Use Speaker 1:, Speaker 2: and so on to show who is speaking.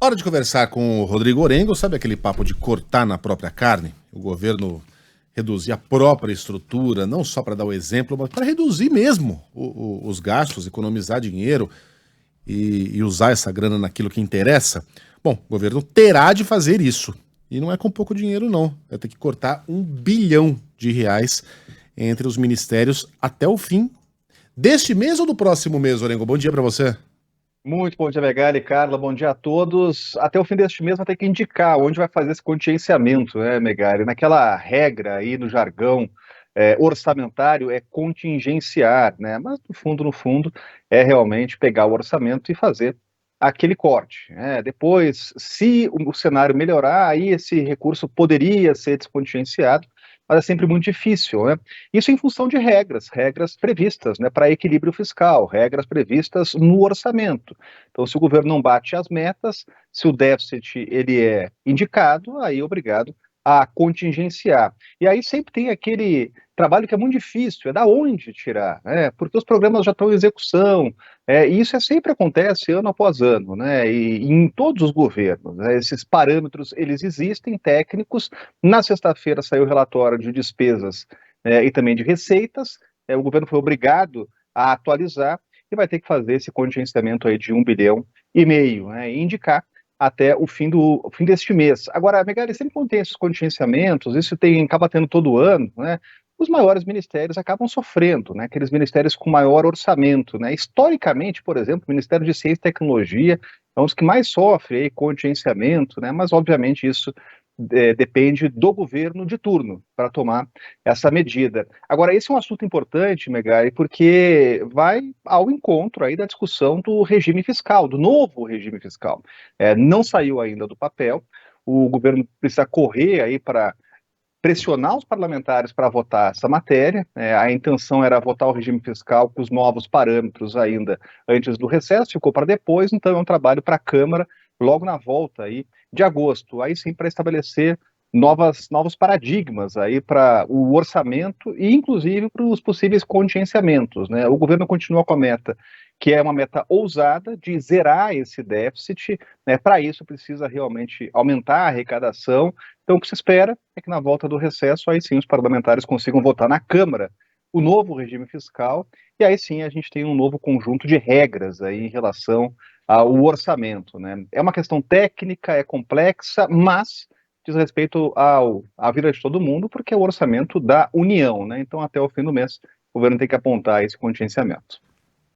Speaker 1: Hora de conversar com o Rodrigo Orengo, sabe aquele papo de cortar na própria carne? O governo reduzir a própria estrutura, não só para dar o exemplo, mas para reduzir mesmo os gastos, economizar dinheiro e usar essa grana naquilo que interessa. Bom, o governo terá de fazer isso. E não é com pouco dinheiro, não. Vai ter que cortar R$ 1 bilhão entre os ministérios até o fim deste mês ou do próximo mês, Orengo? Bom dia para você.
Speaker 2: Muito bom dia, Megali, Carla, bom dia a todos. Até o fim deste mês vai ter que indicar onde vai fazer esse contingenciamento, né, Megali? Naquela regra aí no jargão orçamentário é contingenciar, né? Mas no fundo, é realmente pegar o orçamento e fazer aquele corte, né? Depois, se o cenário melhorar, aí esse recurso poderia ser descontingenciado, mas é sempre muito difícil, né? Isso em função de regras previstas, né, para equilíbrio fiscal, regras previstas no orçamento. Então, se o governo não bate as metas, se o déficit ele é indicado, aí é obrigado a contingenciar. E aí sempre tem aquele trabalho que é muito difícil, é da onde tirar, né? Porque os programas já estão em execução, e isso sempre acontece ano após ano, né? E em todos os governos, né? Esses parâmetros, eles existem, técnicos. Na sexta-feira saiu o relatório de despesas, e também de receitas. O governo foi obrigado a atualizar e vai ter que fazer esse contingenciamento aí de 1,5 bilhão, né? E indicar até o fim deste mês. Agora, Megali, sempre quando tem esses contingenciamentos, isso acaba tendo todo ano, né? Os maiores ministérios acabam sofrendo, né? Aqueles ministérios com maior orçamento, né? Historicamente, por exemplo, o Ministério de Ciência e Tecnologia é um dos que mais sofre aí contingenciamento, né? Mas obviamente isso depende do governo de turno para tomar essa medida. Agora, esse é um assunto importante, Megali, porque vai ao encontro aí da discussão do regime fiscal, do novo regime fiscal. Não saiu ainda do papel, o governo precisa correr aí para pressionar os parlamentares para votar essa matéria. A intenção era votar o regime fiscal com os novos parâmetros ainda antes do recesso, ficou para depois, então é um trabalho para a Câmara logo na volta aí de agosto, aí sim para estabelecer novos paradigmas aí para o orçamento e inclusive para os possíveis contingenciamentos, né? O governo continua com a meta, que é uma meta ousada de zerar esse déficit, né? Para isso precisa realmente aumentar a arrecadação. Então, o que se espera é que na volta do recesso, aí sim os parlamentares consigam votar na Câmara o novo regime fiscal, e aí sim a gente tem um novo conjunto de regras aí em relação ao orçamento, né? É uma questão técnica, é complexa, mas diz respeito à vida de todo mundo, porque é o orçamento da União, né? Então, até o fim do mês, o governo tem que apontar esse contingenciamento.